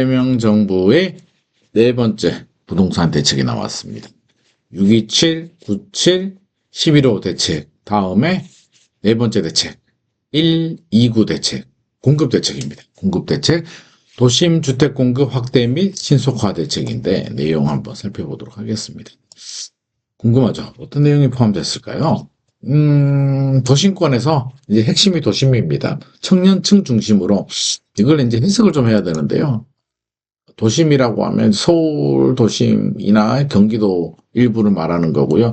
이재명 정부의 네 번째 부동산 대책이 나왔습니다. 627, 97, 11호 대책 다음에 네 번째 대책 129 대책 공급 대책입니다. 공급 대책 도심 주택 공급 확대 및 신속화 대책인데 내용 한번 살펴보도록 하겠습니다. 궁금하죠? 어떤 내용이 포함됐을까요? 도심권에서 이제 핵심이 도심입니다. 청년층 중심으로 이걸 이제 해석을 좀 해야 되는데요. 도심이라고 하면 서울 도심이나 경기도 일부를 말하는 거고요.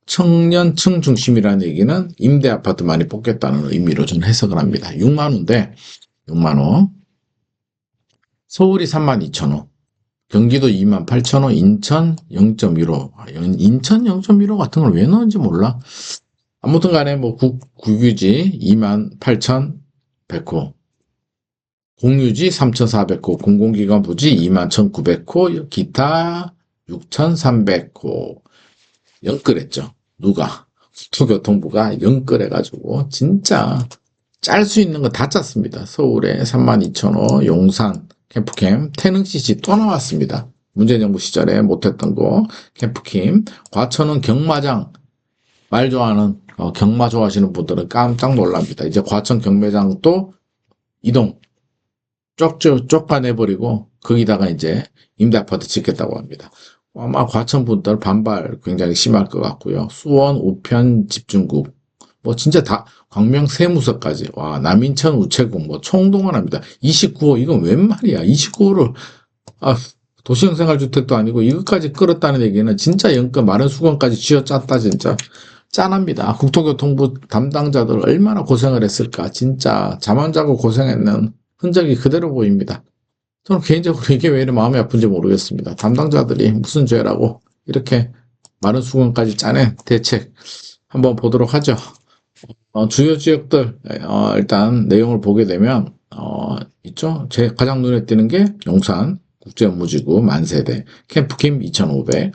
청년층 중심이라는 얘기는 임대 아파트 많이 뽑겠다는 의미로 저는 해석을 합니다. 6만 원인데 6만 원. 서울이 32,000원. 경기도 28,000원, 인천 0.15. 인천 0.15 같은 걸 왜 넣은지 몰라. 아무튼 간에 뭐 국유지 28,100호. 공유지 3,400호, 공공기관 부지 21,900호, 기타 6,300호. 연끌했죠. 누가? 국토교통부가 연끌해가지고 진짜 짤 수 있는 거 다 짰습니다. 서울에 32,000호, 용산, 캠프캠, 태능CC 또 나왔습니다. 문재인 정부 시절에 못했던 거, 캠프캠, 과천은 경마장, 말 좋아하는, 경마 좋아하시는 분들은 깜짝 놀랍니다. 이제 과천 경매장 또 이동, 쫓아내버리고 거기다가 이제 임대 아파트 짓겠다고 합니다. 아마 과천 분들 반발 굉장히 심할 것 같고요. 수원 우편 집중국 뭐 진짜 다 광명 세무서까지 와 남인천 우체국 뭐 총동원합니다. 29호 이건 웬 말이야? 29호를 도시형 생활주택도 아니고 이것까지 끌었다는 얘기는 진짜 연금 마른 수건까지 쥐어짰다 진짜 짠합니다. 국토교통부 담당자들 얼마나 고생을 했을까 진짜 잠 안 자고 고생했는 흔적이 그대로 보입니다. 저는 개인적으로 이게 왜 이렇게 마음이 아픈지 모르겠습니다. 담당자들이 무슨 죄라고 이렇게 마른 수건까지 짜낸 대책 한번 보도록 하죠. 주요 지역들 일단 내용을 보게 되면 있죠. 제 가장 눈에 띄는 게 용산 국제업무지구 만세대 캠프킴 2,500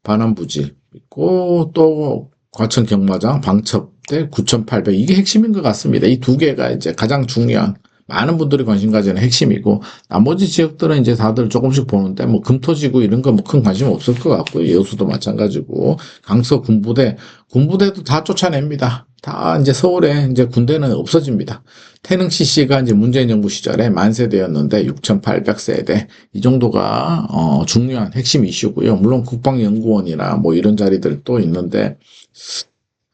반환부지 있고 또 과천 경마장 방첩대 9,800 이게 핵심인 것 같습니다. 이 두 개가 이제 가장 중요한 많은 분들이 관심 가지는 핵심이고 나머지 지역들은 이제 다들 조금씩 보는데 뭐 금토지구 이런 거 뭐 큰 관심 없을 것 같고요. 여수도 마찬가지고 강서 군부대도 다 쫓아냅니다. 다 이제 서울에 이제 군대는 없어집니다. 태능CC가 이제 문재인 정부 시절에 만세대였는데 6,800세대 이 정도가 중요한 핵심 이슈고요. 물론 국방연구원이나 뭐 이런 자리들도 있는데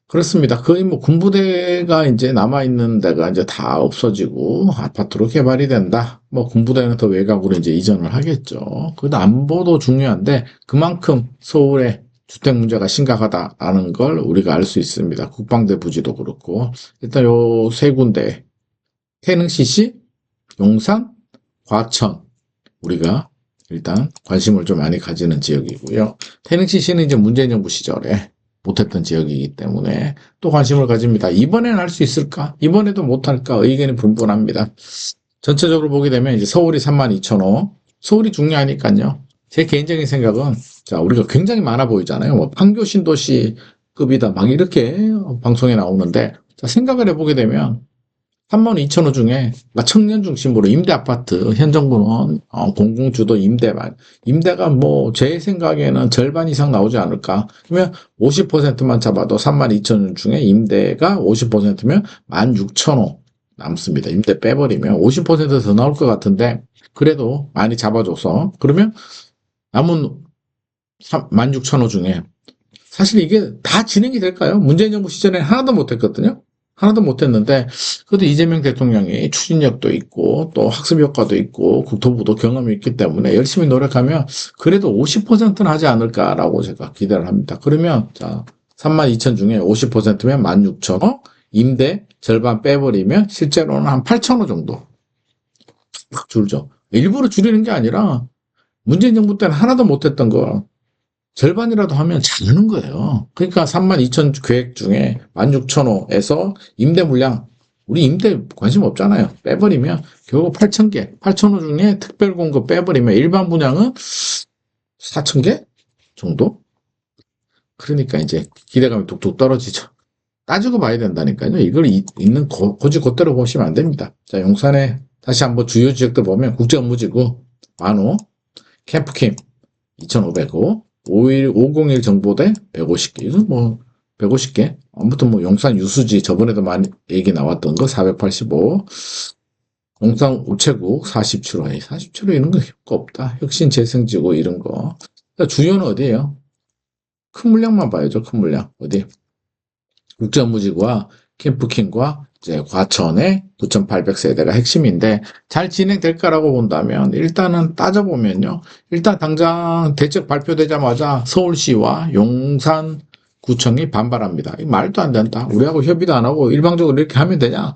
그렇습니다. 거의 뭐 군부대가 이제 남아있는 데가 이제 다 없어지고 아파트로 개발이 된다. 뭐 군부대는 더 외곽으로 이제 이전을 하겠죠. 그래도 안보도 중요한데 그만큼 서울의 주택 문제가 심각하다라는 걸 우리가 알 수 있습니다. 국방대 부지도 그렇고 일단 요 세 군데 태능CC, 용산, 과천 우리가 일단 관심을 좀 많이 가지는 지역이고요. 태능CC는 이제 문재인 정부 시절에 못했던 지역이기 때문에 또 관심을 가집니다. 이번에는 할 수 있을까? 이번에도 못할까? 의견이 분분합니다. 전체적으로 보게 되면 이제 서울이 32,000호. 서울이 중요하니까요. 제 개인적인 생각은 자 우리가 굉장히 많아 보이잖아요. 뭐 판교 신도시급이다 막 이렇게 방송에 나오는데 자 생각을 해보게 되면 32,000호 중에 청년 중심으로 임대 아파트 현 정부는 공공주도 임대가 뭐 제 생각에는 절반 이상 나오지 않을까. 그러면 50%만 잡아도 32,000호 중에 임대가 50%면 16,000호 남습니다. 임대 빼버리면 50%더 나올 것 같은데 그래도 많이 잡아줘서 그러면 남은 16,000호 중에 사실 이게 다 진행이 될까요? 문재인 정부 시절에 하나도 못했거든요. 하나도 못했는데 그래도 이재명 대통령이 추진력도 있고 또 학습 효과도 있고 국토부도 경험이 있기 때문에 열심히 노력하면 그래도 50%는 하지 않을까라고 제가 기대를 합니다. 그러면 자 32,000 중에 50%면 16,000호 임대 절반 빼버리면 실제로는 한 8,000호 정도 확 줄죠. 일부러 줄이는 게 아니라 문재인 정부 때는 하나도 못했던 거 절반이라도 하면 잘하는 거예요. 그러니까 32,000 계획 중에 16,000호에서 임대 물량, 우리 임대 관심 없잖아요. 빼버리면 결국 8,000개, 8,000호 중에 특별 공급 빼버리면 일반 분양은 4,000개 정도? 그러니까 이제 기대감이 뚝뚝 떨어지죠. 따지고 봐야 된다니까요. 이걸 있는 고지 곧대로 보시면 안 됩니다. 자, 용산에 다시 한번 주요 지역들 보면 국제업무지구 만호, 캠프킴 2,500호, 501 정보대 150개. 이건 뭐 150개. 아무튼 뭐 용산 유수지 저번에도 많이 얘기 나왔던 거 485. 용산 우체국 47호. 47호 이런 거 효과 없다. 혁신 재생지구 이런 거. 주요는 어디예요? 큰 물량만 봐야죠. 큰 물량. 어디? 국제무지구와 캠프킹과 이제 과천의 9,800세대가 핵심인데 잘 진행될까라고 본다면 일단은 따져보면요. 일단 당장 대책 발표되자마자 서울시와 용산구청이 반발합니다. 말도 안 된다. 우리하고 협의도 안 하고 일방적으로 이렇게 하면 되냐?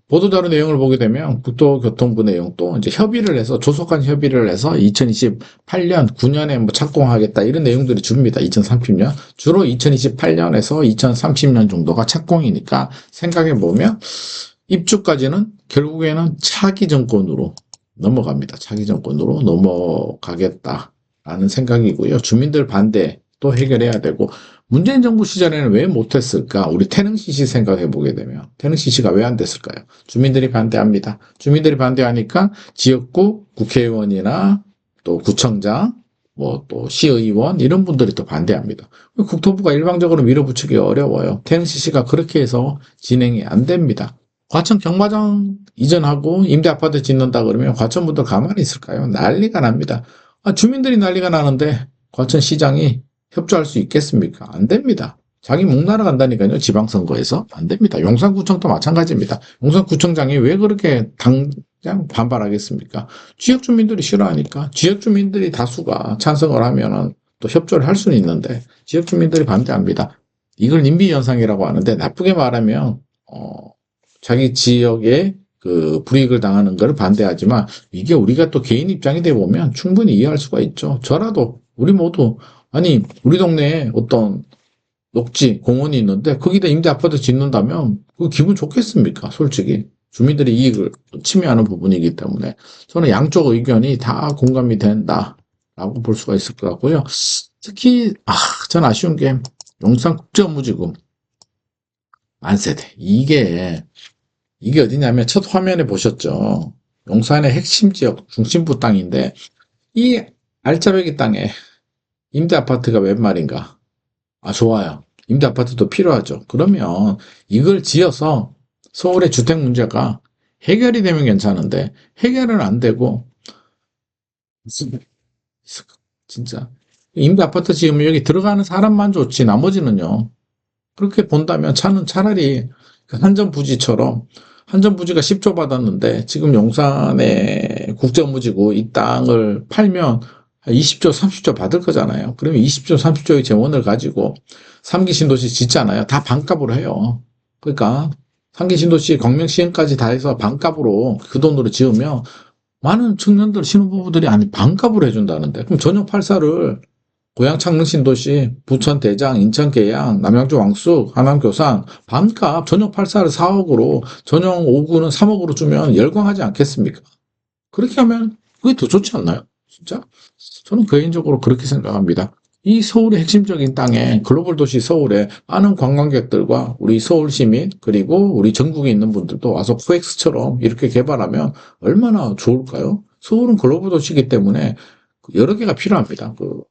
보도자료 내용을 보게 되면 국토교통부 내용도 이제 협의를 해서 조속한 협의를 해서 2028년 9년에 뭐 착공하겠다 이런 내용들이 줍니다. 2030년 주로 2028년에서 2030년 정도가 착공이니까 생각해 보면 입주까지는 결국에는 차기 정권으로 넘어갑니다. 차기 정권으로 넘어가겠다라는 생각이고요. 주민들 반대 또 해결해야 되고 문재인 정부 시절에는 왜 못했을까? 우리 태릉CC 생각해 보게 되면 태릉CC가 왜 안 됐을까요? 주민들이 반대합니다. 주민들이 반대하니까 지역구 국회의원이나 또 구청장, 뭐 또 시의원 이런 분들이 또 반대합니다. 국토부가 일방적으로 밀어붙이기 어려워요. 태릉CC가 그렇게 해서 진행이 안 됩니다. 과천 경마장 이전하고 임대아파트 짓는다 그러면 과천분들 가만히 있을까요? 난리가 납니다. 주민들이 난리가 나는데 과천시장이 협조할 수 있겠습니까? 안 됩니다. 자기 목 날아간다니까요. 지방선거에서. 안 됩니다. 용산구청도 마찬가지입니다. 용산구청장이 왜 그렇게 당장 반발하겠습니까? 지역주민들이 싫어하니까 지역주민들이 다수가 찬성을 하면은 또 협조를 할 수는 있는데 지역주민들이 반대합니다. 이걸 님비현상이라고 하는데 나쁘게 말하면 자기 지역에 그 불이익을 당하는 것을 반대하지만 이게 우리가 또 개인 입장이 돼 보면 충분히 이해할 수가 있죠. 저라도 우리 모두 아니 우리 동네에 어떤 녹지 공원이 있는데 거기다 임대 아파트 짓는다면 그 기분 좋겠습니까? 솔직히 주민들의 이익을 침해하는 부분이기 때문에 저는 양쪽 의견이 다 공감이 된다라고 볼 수가 있을 것 같고요. 특히 전 아쉬운 게 용산국제무지구 만세대 이게 어디냐면 첫 화면에 보셨죠. 용산의 핵심 지역 중심부 땅인데 이 알짜배기 땅에 임대 아파트가 웬 말인가? 좋아요. 임대 아파트도 필요하죠. 그러면 이걸 지어서 서울의 주택 문제가 해결이 되면 괜찮은데 해결은 안 되고 진짜 임대 아파트 지으면 여기 들어가는 사람만 좋지 나머지는요. 그렇게 본다면 차라리 한전부지처럼 한전부지가 10조 받았는데 지금 용산의 국제무지구 이 땅을 팔면 20조, 30조 받을 거잖아요. 그러면 20조, 30조의 재원을 가지고 3기 신도시 짓잖아요. 다 반값으로 해요. 그러니까 3기 신도시 광명시행까지 다 해서 반값으로 그 돈으로 지으면 많은 청년들, 신혼부부들이 아니 반값으로 해준다는데 그럼 전용 8사를 고양 창릉 신도시, 부천 대장, 인천 계양, 남양주 왕숙, 하남 교산 반값 전용 8사를 4억으로 전용 5구는 3억으로 주면 열광하지 않겠습니까? 그렇게 하면 그게 더 좋지 않나요? 진짜? 저는 개인적으로 그렇게 생각합니다. 이 서울의 핵심적인 땅에 글로벌 도시 서울에 많은 관광객들과 우리 서울 시민 그리고 우리 전국에 있는 분들도 와서 코엑스처럼 이렇게 개발하면 얼마나 좋을까요? 서울은 글로벌 도시이기 때문에 여러 개가 필요합니다. 그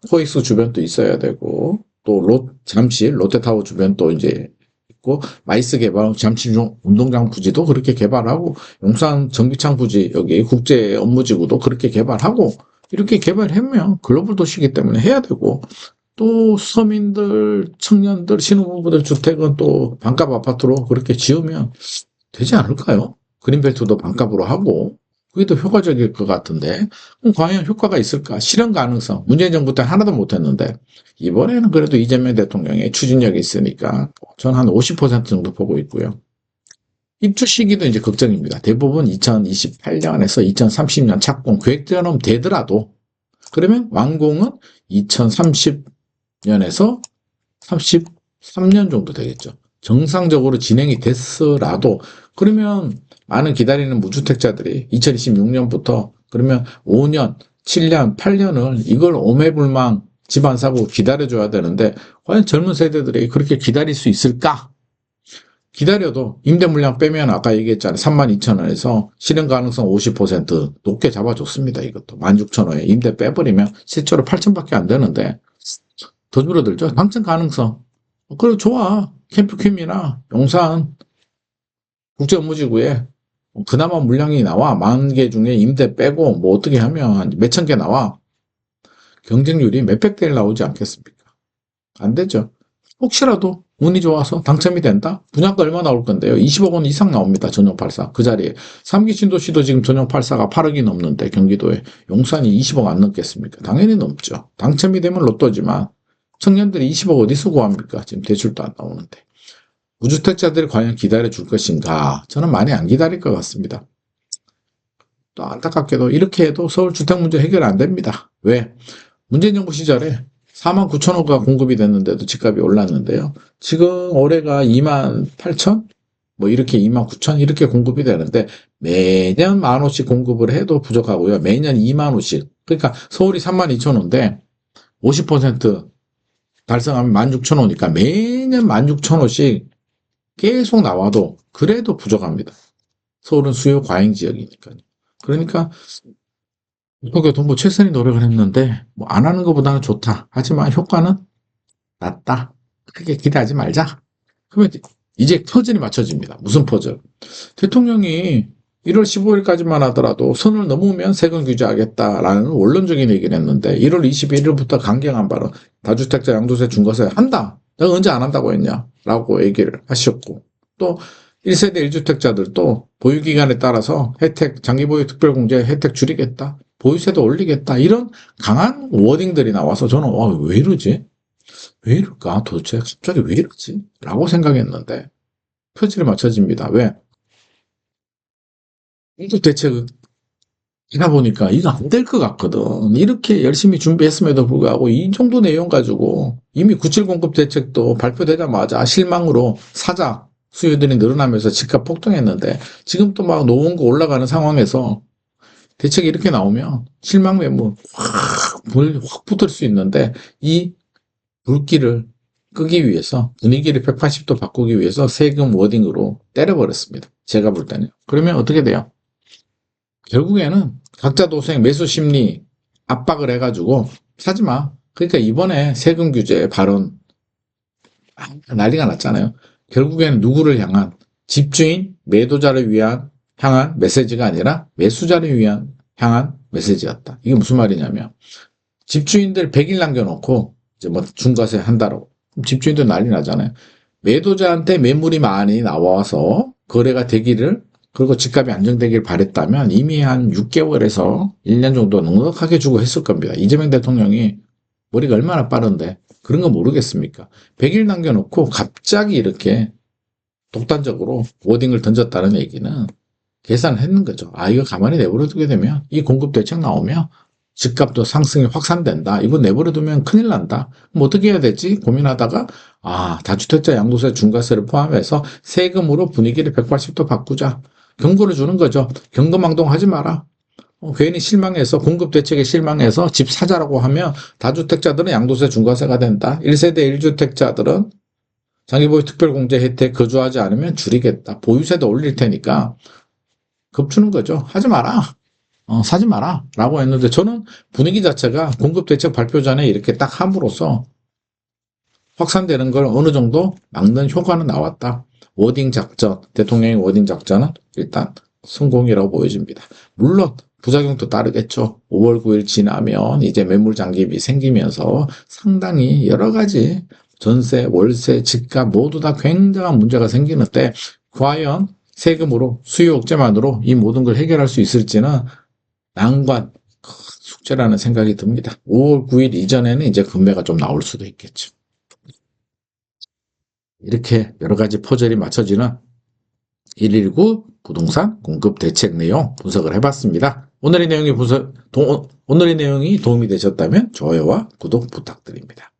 코엑스 주변도 있어야 되고 또 잠실 롯데타워 주변도 이제 있고 마이스 개발 잠실 운동장 부지도 그렇게 개발하고 용산 정비창 부지 여기 국제 업무지구도 그렇게 개발하고 이렇게 개발하면 글로벌 도시이기 때문에 해야 되고 또 서민들 청년들 신혼부부들 주택은 또 반값 아파트로 그렇게 지으면 되지 않을까요? 그린벨트도 반값으로 하고 그게 더 효과적일 것 같은데 그럼 과연 효과가 있을까? 실현 가능성 문재인 정부 때 하나도 못했는데 이번에는 그래도 이재명 대통령의 추진력이 있으니까 저는 한 50% 정도 보고 있고요. 입주 시기도 이제 걱정입니다. 대부분 2028년에서 2030년 착공 계획대로는 되더라도 그러면 완공은 2030년에서 33년 정도 되겠죠. 정상적으로 진행이 됐으라도 그러면 많은 기다리는 무주택자들이 2026년부터 그러면 5년, 7년, 8년을 이걸 오매불망 집 안 사고 기다려줘야 되는데 과연 젊은 세대들이 그렇게 기다릴 수 있을까? 기다려도 임대 물량 빼면 아까 얘기했잖아요. 32,000원에서 실현 가능성 50% 높게 잡아줬습니다. 이것도 16,000원에 임대 빼버리면 실제로 8,000밖에 안 되는데 더 줄어들죠. 당첨 가능성. 그래 좋아. 캠프킴이나 용산 국제업무지구에 그나마 물량이 나와. 10,000개 중에 임대 빼고 뭐 어떻게 하면 몇천 개 나와. 경쟁률이 몇백 대 1 나오지 않겠습니까? 안 되죠. 혹시라도 운이 좋아서 당첨이 된다? 분양가 얼마 나올 건데요? 20억 원 이상 나옵니다. 전용 84. 그 자리에. 3기 신도시도 지금 전용 84가 8억이 넘는데 경기도에 용산이 20억 안 넘겠습니까? 당연히 넘죠. 당첨이 되면 로또지만 청년들이 20억 어디서 구합니까? 지금 대출도 안 나오는데. 무주택자들이 과연 기다려 줄 것인가? 저는 많이 안 기다릴 것 같습니다. 또 안타깝게도 이렇게 해도 서울 주택 문제 해결 안 됩니다. 왜? 문재인 정부 시절에 49,000호가 공급이 됐는데도 집값이 올랐는데요. 지금 올해가 28,000? 뭐 이렇게 29,000 이렇게 공급이 되는데 매년 10,000호씩 공급을 해도 부족하고요. 매년 20,000호씩. 그러니까 서울이 32,000호인데 50% 달성하면 16,000호니까 매년 16,000호씩 계속 나와도 그래도 부족합니다. 서울은 수요 과잉 지역이니까요. 그러니까 교통부 최선의 노력을 했는데 뭐 안 하는 것보다는 좋다. 하지만 효과는 낮다. 크게 기대하지 말자. 그러면 이제 퍼즐이 맞춰집니다. 무슨 퍼즐? 대통령이 1월 15일까지만 하더라도 선을 넘으면 세금 규제하겠다라는 원론적인 얘기를 했는데 1월 21일부터 강경한 발언, 다주택자 양도세 중과세 한다. 내가 언제 안 한다고 했냐? 라고 얘기를 하셨고 또 1세대 1주택자들도 보유기간에 따라서 혜택, 장기보유 특별공제 혜택 줄이겠다. 보유세도 올리겠다. 이런 강한 워딩들이 나와서 저는 왜 이러지? 왜 이럴까? 도대체 갑자기 왜 이러지? 라고 생각했는데 표지를 맞춰집니다. 왜? 공급 대책이다 보니까 이거 안 될 것 같거든. 이렇게 열심히 준비했음에도 불구하고 이 정도 내용 가지고 이미 97 공급 대책도 발표되자마자 실망으로 사자 수요들이 늘어나면서 집값 폭등했는데 지금 또 막 노원구 올라가는 상황에서 대책이 이렇게 나오면 실망 매물 확 붙을 수 있는데 이 불길을 끄기 위해서 분위기를 180도 바꾸기 위해서 세금 워딩으로 때려버렸습니다. 제가 볼 때는. 그러면 어떻게 돼요? 결국에는 각자 도생 매수 심리 압박을 해가지고 사지 마. 그러니까 이번에 세금 규제 발언 난리가 났잖아요. 결국에는 누구를 향한 집주인 매도자를 향한 메시지가 아니라 매수자를 향한 메시지였다. 이게 무슨 말이냐면 집주인들 100일 남겨놓고 이제 뭐 중과세 한다라고 집주인들 난리 나잖아요. 매도자한테 매물이 많이 나와서 거래가 되기를 그리고 집값이 안정되길 바랬다면 이미 한 6개월에서 1년 정도 넉넉하게 주고 했을 겁니다. 이재명 대통령이 머리가 얼마나 빠른데 그런 거 모르겠습니까? 100일 남겨놓고 갑자기 이렇게 독단적으로 워딩을 던졌다는 얘기는 계산을 했는 거죠. 이거 가만히 내버려두게 되면 이 공급 대책 나오면 집값도 상승이 확산된다. 이거 내버려두면 큰일 난다. 그럼 어떻게 해야 되지? 고민하다가 다주택자 양도세 중과세를 포함해서 세금으로 분위기를 180도 바꾸자. 경고를 주는 거죠. 경거망동하지 마라. 괜히 실망해서 공급 대책에 실망해서 집 사자라고 하면 다주택자들은 양도세 중과세가 된다. 1세대 1주택자들은 장기보유 특별공제 혜택 거주하지 않으면 줄이겠다. 보유세도 올릴 테니까 겁주는 거죠. 하지 마라. 사지 마라. 라고 했는데 저는 분위기 자체가 공급 대책 발표 전에 이렇게 딱 함으로써 확산되는 걸 어느 정도 막는 효과는 나왔다. 워딩 작전, 대통령의 워딩 작전은 일단 성공이라고 보여집니다. 물론 부작용도 따르겠죠. 5월 9일 지나면 이제 매물 잠깁이 생기면서 상당히 여러 가지 전세, 월세, 집값 모두 다 굉장한 문제가 생기는데 과연 세금으로 수요 억제만으로 이 모든 걸 해결할 수 있을지는 난관 숙제라는 생각이 듭니다. 5월 9일 이전에는 이제 금매가 좀 나올 수도 있겠죠. 이렇게 여러 가지 퍼즐이 맞춰지는 119 부동산 공급 대책 내용 분석을 해봤습니다. 오늘의 내용이 도움이 되셨다면 좋아요와 구독 부탁드립니다.